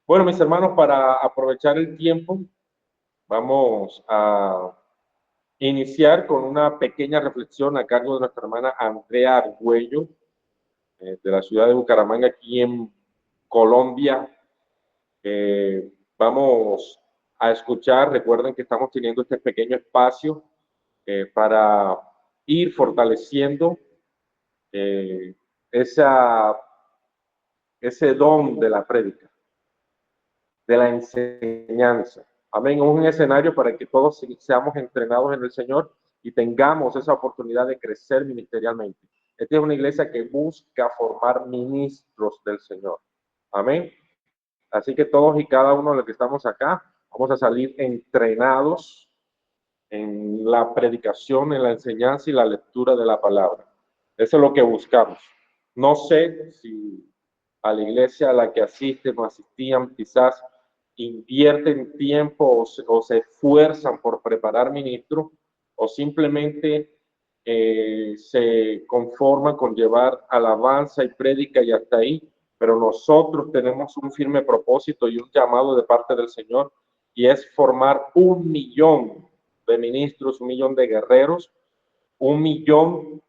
Bueno, mis hermanos, para aprovechar el tiempo, vamos a iniciar con una pequeña reflexión a cargo de nuestra hermana Andrea Argüello, de la ciudad de Bucaramanga, aquí en Colombia. Vamos a escuchar, recuerden que estamos teniendo este pequeño espacio para ir fortaleciendo eh, esa, ese don de la prédica, de la enseñanza. Amén. Un escenario para que todos seamos entrenados en el Señor y tengamos esa oportunidad de crecer ministerialmente. Esta es una iglesia que busca formar ministros del Señor. Amén. Así que todos y cada uno de los que estamos acá, vamos a salir entrenados en la predicación, en la enseñanza y la lectura de la palabra. Eso es lo que buscamos. No sé si a la iglesia a la que asisten o asistían quizás invierten tiempo o se esfuerzan por preparar ministros o simplemente se conforman con llevar alabanza y prédica y hasta ahí, pero nosotros tenemos un firme propósito y un llamado de parte del Señor y es formar 1.000.000 de ministros, 1.000.000 de guerreros, 1.000.000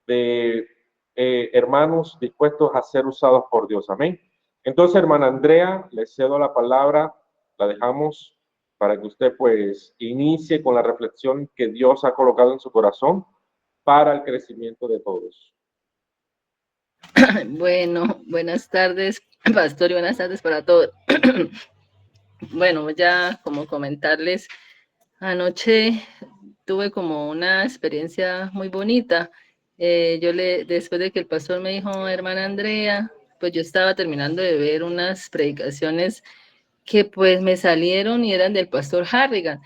de hermanos dispuestos a ser usados por Dios. Amén. Entonces, hermana Andrea, le cedo la palabra, la dejamos para que usted pues inicie con la reflexión que Dios ha colocado en su corazón para el crecimiento de todos. Bueno, buenas tardes, pastor, y buenas tardes para todos. Bueno, ya como comentarles, anoche tuve como una experiencia muy bonita. Después de que el pastor me dijo, hermana Andrea, pues yo estaba terminando de ver unas predicaciones que pues me salieron y eran del pastor Harrigan.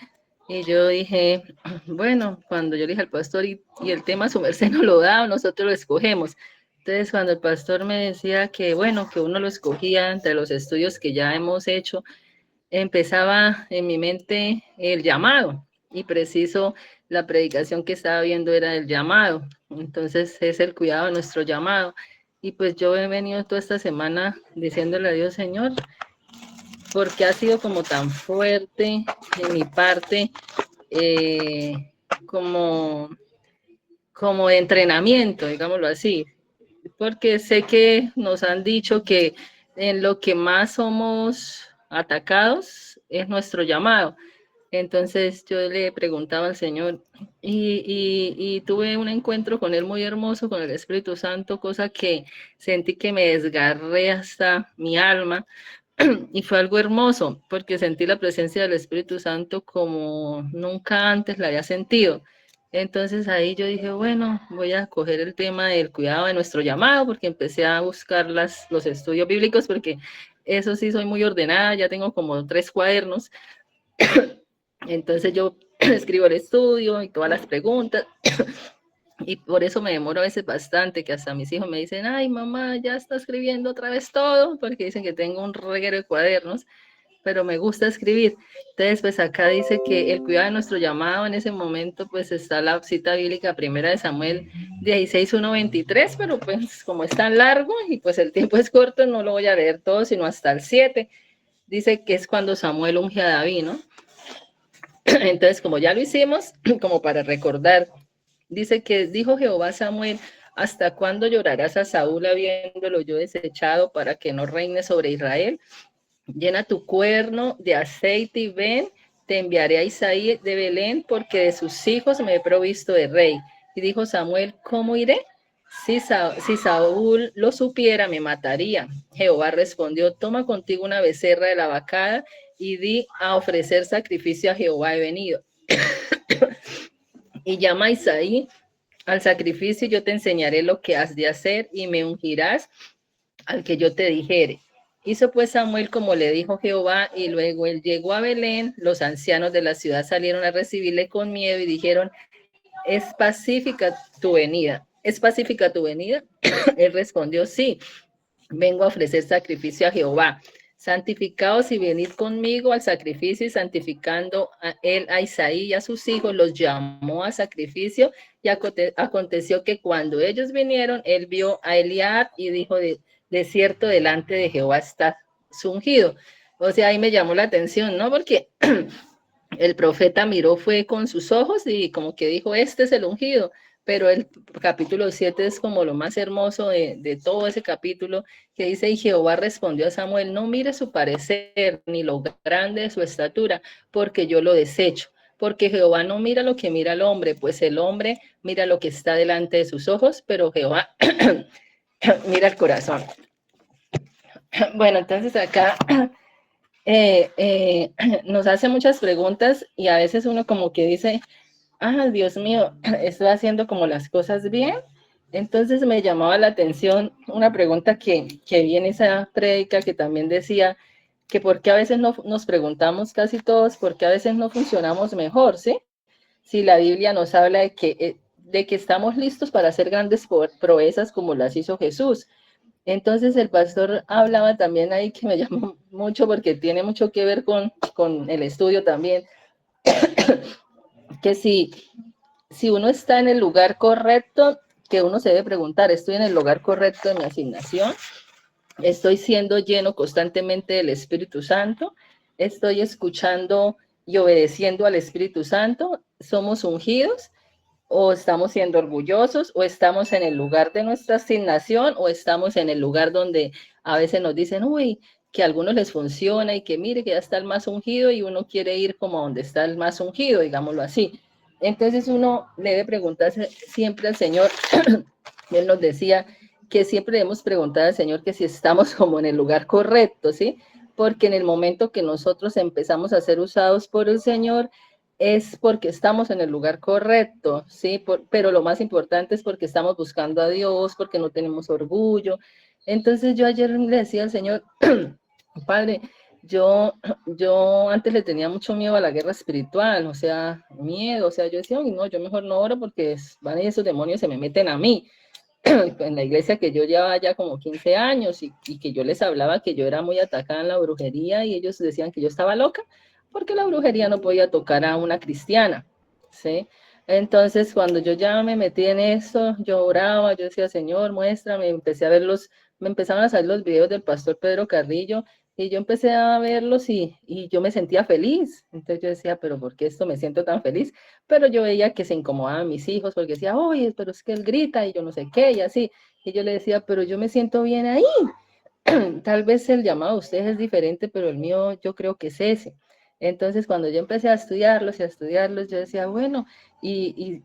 Y yo dije, bueno, cuando yo le dije al pastor y el tema su merced no lo da, nosotros lo escogemos. Entonces, cuando el pastor me decía que, bueno, que uno lo escogía entre los estudios que ya hemos hecho, empezaba en mi mente el llamado y preciso la predicación que estaba viendo era el llamado. Entonces, es el cuidado de nuestro llamado. Y pues yo he venido toda esta semana diciéndole a Dios, Señor, porque ha sido como tan fuerte de mi parte, eh, como, como de entrenamiento, digámoslo así, porque sé que nos han dicho que en lo que más somos atacados es nuestro llamado. Entonces yo le preguntaba al Señor y tuve un encuentro con Él muy hermoso, con el Espíritu Santo, cosa que sentí que me desgarré hasta mi alma, y fue algo hermoso porque sentí la presencia del Espíritu Santo como nunca antes la había sentido. Entonces ahí yo dije, bueno, voy a coger el tema del cuidado de nuestro llamado porque empecé a buscar los estudios bíblicos porque eso sí soy muy ordenada, ya tengo como 3 cuadernos. Entonces yo escribo el estudio y todas las preguntas. Y por eso me demoro a veces bastante, que hasta mis hijos me dicen, ay mamá, ya está escribiendo otra vez todo, porque dicen que tengo un reguero de cuadernos, pero me gusta escribir. Entonces, pues acá dice que el cuidado de nuestro llamado en ese momento, pues está la cita bíblica primera de Samuel 16:1-23, pero pues como es tan largo y pues el tiempo es corto, no lo voy a leer todo, sino hasta el 7. Dice que es cuando Samuel unge a David, ¿no? Entonces, como ya lo hicimos, como para recordar, dice que dijo Jehová a Samuel, ¿hasta cuándo llorarás a Saúl habiéndolo yo desechado para que no reine sobre Israel? Llena tu cuerno de aceite y ven, te enviaré a Isaí de Belén, porque de sus hijos me he provisto de rey. Y dijo Samuel, ¿cómo iré? Si Saúl lo supiera, me mataría. Jehová respondió, toma contigo una becerra de la vacada y di a ofrecer sacrificio a Jehová he venido. Y llama a Isaí al sacrificio y yo te enseñaré lo que has de hacer y me ungirás al que yo te dijere. Hizo pues Samuel como le dijo Jehová, y luego él llegó a Belén. Los ancianos de la ciudad salieron a recibirle con miedo y dijeron, ¿es pacífica tu venida? ¿Es pacífica tu venida? Él respondió, sí, vengo a ofrecer sacrificio a Jehová. Santificaos y venid conmigo al sacrificio, y santificando a él a Isaí y a sus hijos, los llamó a sacrificio, y aconteció que cuando ellos vinieron, él vio a Eliab y dijo, de cierto delante de Jehová está ungido. O sea, ahí me llamó la atención, ¿no? Porque el profeta miró fue con sus ojos y como que dijo, este es el ungido, pero el capítulo 7 es como lo más hermoso de todo ese capítulo, que dice, y Jehová respondió a Samuel, no mire su parecer ni lo grande de su estatura, porque yo lo desecho, porque Jehová no mira lo que mira el hombre, pues el hombre mira lo que está delante de sus ojos, pero Jehová mira el corazón. Bueno, entonces acá nos hace muchas preguntas y a veces uno como que dice, ah, Dios mío, estoy haciendo como las cosas bien. Entonces me llamaba la atención una pregunta que vi en esa prédica que también decía que por qué a veces no nos preguntamos casi todos, por qué a veces no funcionamos mejor, ¿sí? Si la Biblia nos habla de que estamos listos para hacer grandes proezas como las hizo Jesús. Entonces el pastor hablaba también ahí que me llamó mucho porque tiene mucho que ver con el estudio también, que si uno está en el lugar correcto, que uno se debe preguntar, ¿estoy en el lugar correcto de mi asignación? ¿Estoy siendo lleno constantemente del Espíritu Santo? ¿Estoy escuchando y obedeciendo al Espíritu Santo? ¿Somos ungidos? ¿O estamos siendo orgullosos? ¿O estamos en el lugar de nuestra asignación? ¿O estamos en el lugar donde a veces nos dicen, uy, que a algunos les funciona y que mire que ya está el más ungido y uno quiere ir como donde está el más ungido, digámoslo así? Entonces uno debe preguntarse siempre al Señor, Él nos decía que siempre debemos preguntar al Señor que si estamos como en el lugar correcto, ¿sí? Porque en el momento que nosotros empezamos a ser usados por el Señor, es porque estamos en el lugar correcto, ¿sí? Pero lo más importante es porque estamos buscando a Dios, porque no tenemos orgullo. Entonces yo ayer le decía al Señor, Padre, yo antes le tenía mucho miedo a la guerra espiritual, o sea, miedo, o sea, yo decía, no, yo mejor no oro porque van y esos demonios se me meten a mí. En la iglesia que yo llevaba ya como 15 años y que yo les hablaba que yo era muy atacada en la brujería y ellos decían que yo estaba loca porque la brujería no podía tocar a una cristiana, ¿sí? Entonces, cuando yo ya me metí en eso, yo oraba, yo decía, Señor, muéstrame, empecé a verlos, me empezaron a salir los videos del pastor Pedro Carrillo y yo empecé a verlos y yo me sentía feliz. Entonces yo decía, pero ¿por qué esto me siento tan feliz? Pero yo veía que se incomodaban mis hijos porque decía, oye, pero es que él grita y yo no sé qué y así. Y yo le decía, pero yo me siento bien ahí. Tal vez el llamado a ustedes es diferente, pero el mío yo creo que es ese. Entonces, cuando yo empecé a estudiarlos y a estudiarlos, yo decía, bueno,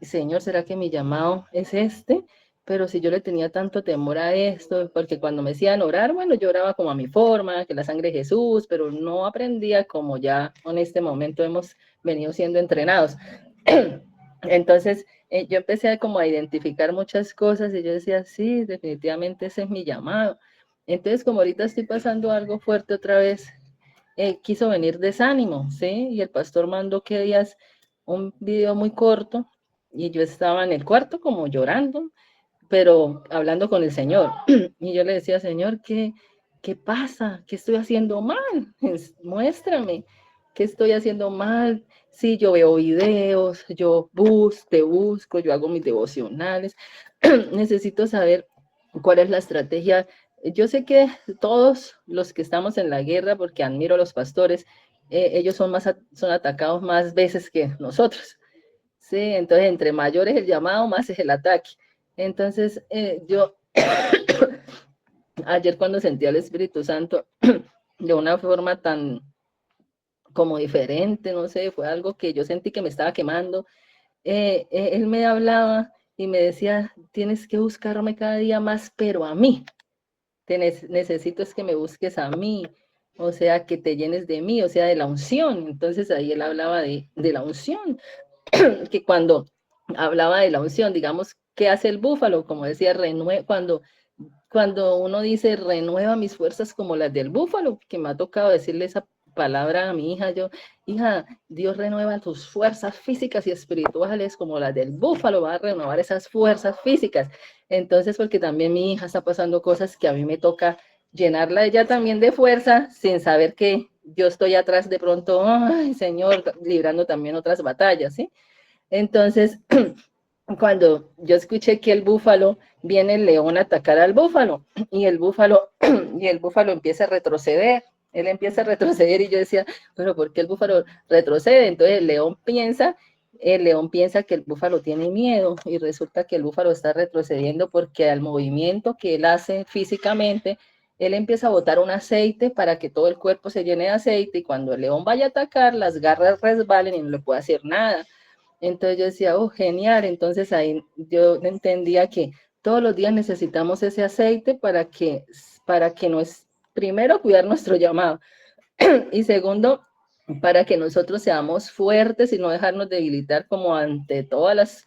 Señor, ¿será que mi llamado es este? Pero si yo le tenía tanto temor a esto, porque cuando me decían orar, bueno, yo oraba como a mi forma, que la sangre de Jesús, pero no aprendía como ya en este momento hemos venido siendo entrenados. Entonces, yo empecé como a identificar muchas cosas y yo decía, sí, definitivamente ese es mi llamado. Entonces, como ahorita estoy pasando algo fuerte otra vez, quiso venir desánimo, ¿sí? Y el pastor mandó que días un video muy corto y yo estaba en el cuarto como llorando, pero hablando con el Señor. Y yo le decía, Señor, ¿qué pasa? ¿Qué estoy haciendo mal? Muéstrame, ¿qué estoy haciendo mal? Sí, yo veo videos, te busco, yo hago mis devocionales. Necesito saber cuál es la estrategia. Yo sé que todos los que estamos en la guerra, porque admiro a los pastores, ellos son atacados más veces que nosotros. Sí, entonces entre mayor es el llamado, más es el ataque. Entonces, yo ayer cuando sentí al Espíritu Santo de una forma tan como diferente, no sé, fue algo que yo sentí que me estaba quemando. Él me hablaba y me decía, tienes que buscarme cada día más, pero a mí. Necesito es que me busques a mí, o sea, que te llenes de mí, o sea, de la unción. Entonces ahí él hablaba de la unción, que cuando hablaba de la unción, digamos, ¿qué hace el búfalo? Como decía, cuando uno dice renueva mis fuerzas como las del búfalo, que me ha tocado decirle esa palabra a mi hija, hija, Dios renueva tus fuerzas físicas y espirituales como las del búfalo, va a renovar esas fuerzas físicas. Entonces, porque también mi hija está pasando cosas que a mí me toca llenarla ella también de fuerza, sin saber que yo estoy atrás de pronto, ay, Señor, librando también otras batallas, ¿sí? Entonces, cuando yo escuché que el búfalo, viene el león a atacar al búfalo y el búfalo empieza a retroceder Él empieza a retroceder y yo decía, pero ¿por qué el búfalo retrocede? Entonces el león piensa que el búfalo tiene miedo y resulta que el búfalo está retrocediendo porque al movimiento que él hace físicamente, él empieza a botar un aceite para que todo el cuerpo se llene de aceite y cuando el león vaya a atacar, las garras resbalen y no le puede hacer nada. Entonces yo decía, oh, genial. Entonces ahí yo entendía que todos los días necesitamos ese aceite para que nos, primero, cuidar nuestro llamado y segundo, para que nosotros seamos fuertes y no dejarnos debilitar como ante todas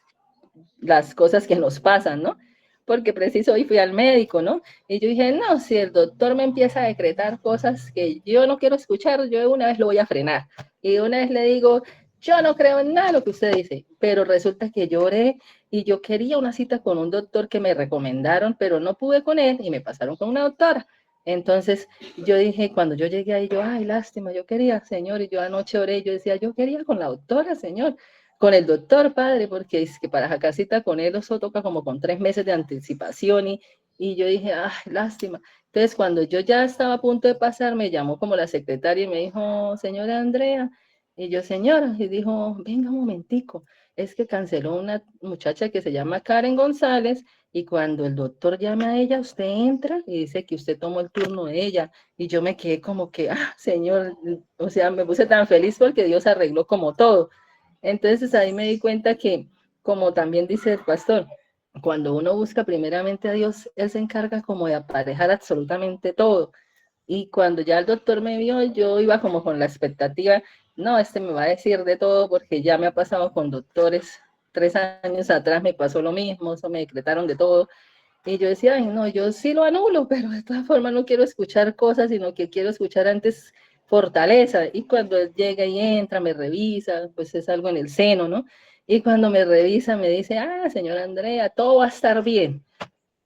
las cosas que nos pasan, ¿no? Porque preciso hoy fui al médico, ¿no? Y yo dije, no, si el doctor me empieza a decretar cosas que yo no quiero escuchar, yo una vez lo voy a frenar. Y una vez le digo, yo no creo en nada de lo que usted dice, pero resulta que lloré y yo quería una cita con un doctor que me recomendaron, pero no pude con él y me pasaron con una doctora. Entonces yo dije, cuando yo llegué ahí, yo, ay, lástima, yo quería, señor, y yo anoche oré, yo decía, yo quería con la doctora, señor, con el doctor, padre, porque es que para sacar cita con él, eso toca como con 3 meses de anticipación y yo dije, ay, lástima. Entonces, cuando yo ya estaba a punto de pasar, me llamó como la secretaria y me dijo, señora Andrea, y yo, señora, y dijo, venga un momentico, es que canceló una muchacha que se llama Karen González y cuando el doctor llama a ella, usted entra y dice que usted tomó el turno de ella. Y yo me quedé como que, ah, señor, o sea, me puse tan feliz porque Dios arregló como todo. Entonces ahí me di cuenta que, como también dice el pastor, cuando uno busca primeramente a Dios, Él se encarga como de aparejar absolutamente todo. Y cuando ya el doctor me vio, yo iba como con la expectativa, no, este me va a decir de todo porque ya me ha pasado con doctores. 3 años atrás me pasó lo mismo, eso me decretaron de todo. Y yo decía, ay, no, yo sí lo anulo, pero de todas formas no quiero escuchar cosas, sino que quiero escuchar antes fortaleza. Y cuando él llega y entra, me revisa, pues es algo en el seno, ¿no? Y cuando me revisa, me dice, ah, señora Andrea, todo va a estar bien.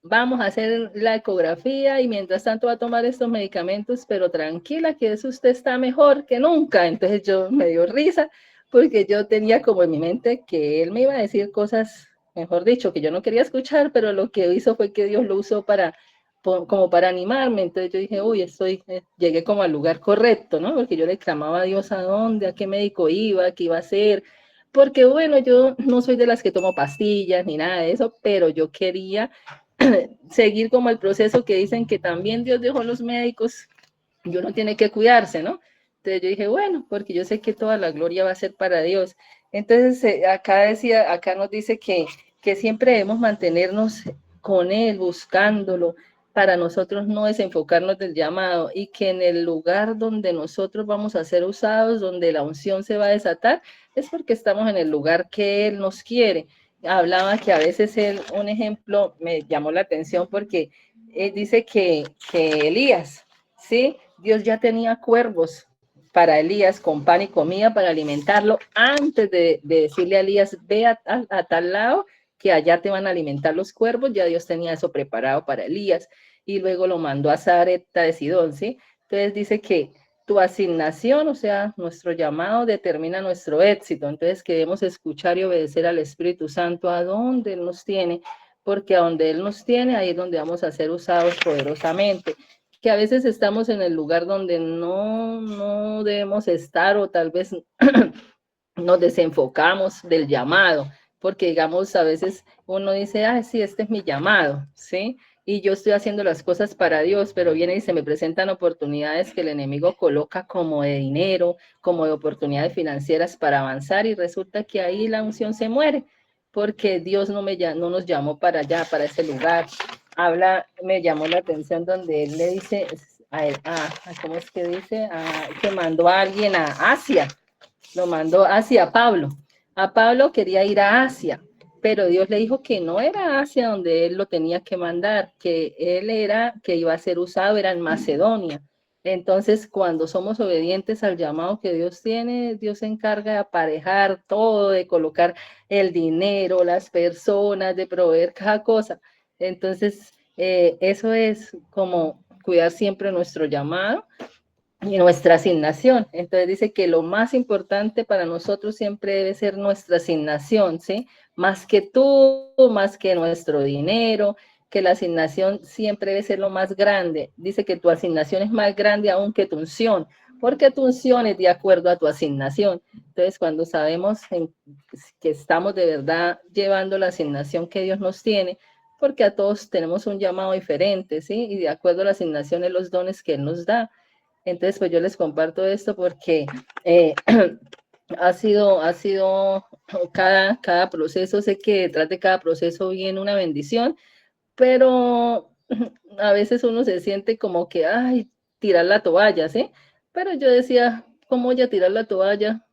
Vamos a hacer la ecografía y mientras tanto va a tomar estos medicamentos, pero tranquila que eso usted está mejor que nunca. Entonces yo me dio risa porque yo tenía como en mi mente que él me iba a decir cosas, mejor dicho, que yo no quería escuchar, pero lo que hizo fue que Dios lo usó como para animarme. Entonces yo dije, uy, llegué como al lugar correcto, ¿no? Porque yo le clamaba a Dios a dónde, a qué médico iba, qué iba a hacer. Porque bueno, yo no soy de las que tomo pastillas ni nada de eso, pero yo quería seguir como el proceso que dicen que también Dios dejó a los médicos y uno tiene que cuidarse, ¿no? Entonces yo dije, bueno, porque yo sé que toda la gloria va a ser para Dios. Entonces acá nos dice que siempre debemos mantenernos con Él, buscándolo, para nosotros no desenfocarnos del llamado y que en el lugar donde nosotros vamos a ser usados, donde la unción se va a desatar, es porque estamos en el lugar que Él nos quiere. Hablaba que a veces un ejemplo me llamó la atención porque dice que Elías, ¿sí? Dios ya tenía cuervos para Elías con pan y comida para alimentarlo antes de decirle a Elías, ve a tal lado que allá te van a alimentar los cuervos, ya Dios tenía eso preparado para Elías y luego lo mandó a Sarepta de Sidón, ¿sí? Entonces dice que tu asignación, o sea, nuestro llamado determina nuestro éxito, entonces queremos escuchar y obedecer al Espíritu Santo a donde Él nos tiene, porque a donde Él nos tiene, ahí es donde vamos a ser usados poderosamente, que a veces estamos en el lugar donde no debemos estar o tal vez nos desenfocamos del llamado, porque digamos, a veces uno dice, ah, sí, este es mi llamado, ¿sí? Y yo estoy haciendo las cosas para Dios, pero viene y se me presentan oportunidades que el enemigo coloca como de dinero, como de oportunidades financieras para avanzar y resulta que ahí la unción se muere, porque Dios no nos llamó para allá, para ese lugar. Me llamó la atención donde él le dice, ¿cómo es que dice? Que mandó a alguien a Asia, lo mandó hacia Pablo. A Pablo quería ir a Asia, pero Dios le dijo que no era Asia donde él lo tenía que mandar, que que iba a ser usado, era en Macedonia. Entonces, cuando somos obedientes al llamado que Dios tiene, Dios se encarga de aparejar todo, de colocar el dinero, las personas, de proveer cada cosa. Entonces, eso es como cuidar siempre nuestro llamado y nuestra asignación. Entonces dice que lo más importante para nosotros siempre debe ser nuestra asignación, ¿sí? Más que tú, más que nuestro dinero. que la asignación siempre debe ser lo más grande. Dice que tu asignación es más grande aún que tu unción, porque tu unción es de acuerdo a tu asignación. Entonces, cuando sabemos que estamos de verdad llevando la asignación que Dios nos tiene, porque a todos tenemos un llamado diferente, ¿sí? Y de acuerdo a la asignación de los dones que Él nos da. Entonces, pues yo les comparto esto porque ha sido cada proceso, sé que detrás de cada proceso viene una bendición, pero a veces uno se siente como que, ay, tirar la toalla, ¿sí? Pero yo decía, ¿cómo voy a tirar la toalla?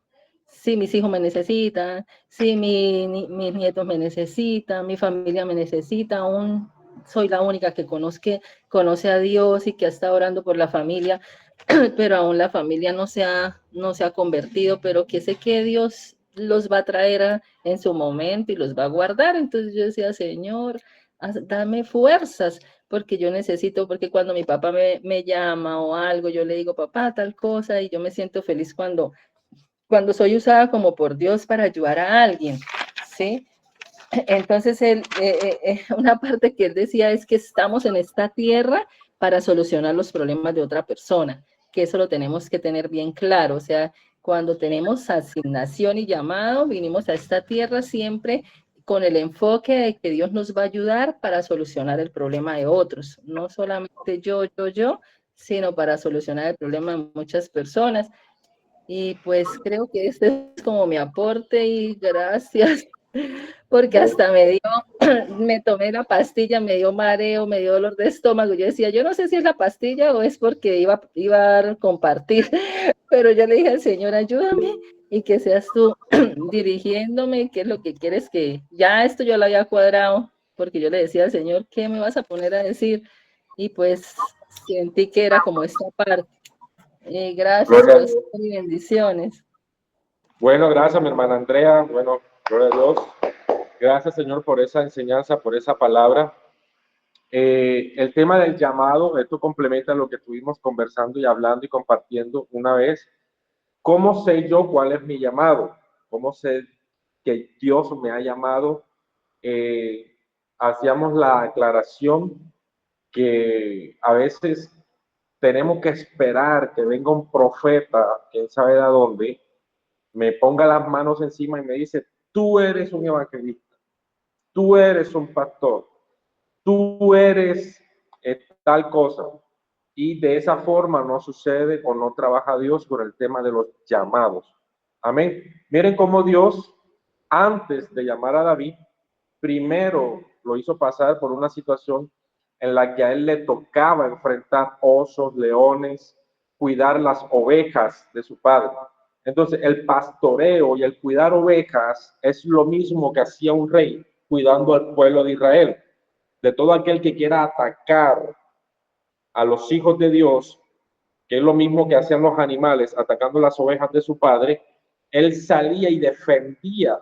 Si mis hijos me necesitan, si mis nietos me necesitan, mi familia me necesita, aún soy la única que conoce a Dios y que está orando por la familia, pero aún la familia no se ha convertido, pero que sé que Dios los va a traer en su momento y los va a guardar. Entonces yo decía, Señor, dame fuerzas, porque yo necesito, porque cuando mi papá me llama o algo, yo le digo, papá, tal cosa, y yo me siento feliz cuando soy usada como por Dios para ayudar a alguien, ¿sí? Entonces, una parte que él decía es que estamos en esta tierra para solucionar los problemas de otra persona, que eso lo tenemos que tener bien claro. O sea, cuando tenemos asignación y llamado, vinimos a esta tierra siempre con el enfoque de que Dios nos va a ayudar para solucionar el problema de otros, no solamente yo, sino para solucionar el problema de muchas personas. Y pues creo que este es como mi aporte y gracias, porque hasta me tomé la pastilla, me dio mareo, me dio dolor de estómago. Yo decía, yo no sé si es la pastilla o es porque iba a compartir, pero yo le dije al Señor, ayúdame y que seas tú dirigiéndome, qué es lo que quieres que, ya esto yo lo había cuadrado, porque yo le decía al Señor, ¿qué me vas a poner a decir? Y pues sentí que era como esta parte. Gracias, Gloria. pastor, y bendiciones. Bueno, gracias, mi hermana Andrea. Bueno, gloria a Dios. Gracias, Señor, por esa enseñanza, por esa palabra. El tema del llamado, esto complementa lo que estuvimos conversando y hablando y compartiendo una vez. ¿Cómo sé yo cuál es mi llamado? ¿Cómo sé que Dios me ha llamado? Hacíamos la aclaración que a veces tenemos que esperar que venga un profeta, quién sabe de dónde, me ponga las manos encima y me dice, tú eres un evangelista, tú eres un pastor, tú eres tal cosa. Y de esa forma no sucede o no trabaja Dios por el tema de los llamados. Amén. Miren cómo Dios, antes de llamar a David, primero lo hizo pasar por una situación en la que a él le tocaba enfrentar osos, leones, cuidar las ovejas de su padre. Entonces, el pastoreo y el cuidar ovejas es lo mismo que hacía un rey cuidando al pueblo de Israel. De todo aquel que quiera atacar a los hijos de Dios, que es lo mismo que hacían los animales atacando las ovejas de su padre, él salía y defendía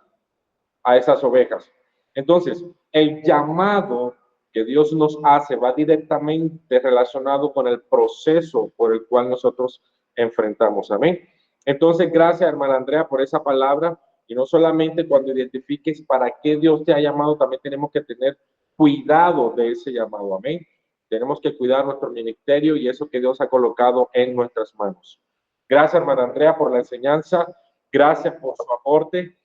a esas ovejas. Entonces, el llamado que Dios nos hace va directamente relacionado con el proceso por el cual nosotros enfrentamos. Amén. Entonces, gracias, hermana Andrea, por esa palabra. Y no solamente cuando identifiques para qué Dios te ha llamado, también tenemos que tener cuidado de ese llamado. Amén. Tenemos que cuidar nuestro ministerio y eso que Dios ha colocado en nuestras manos. Gracias, hermana Andrea, por la enseñanza. Gracias por su aporte.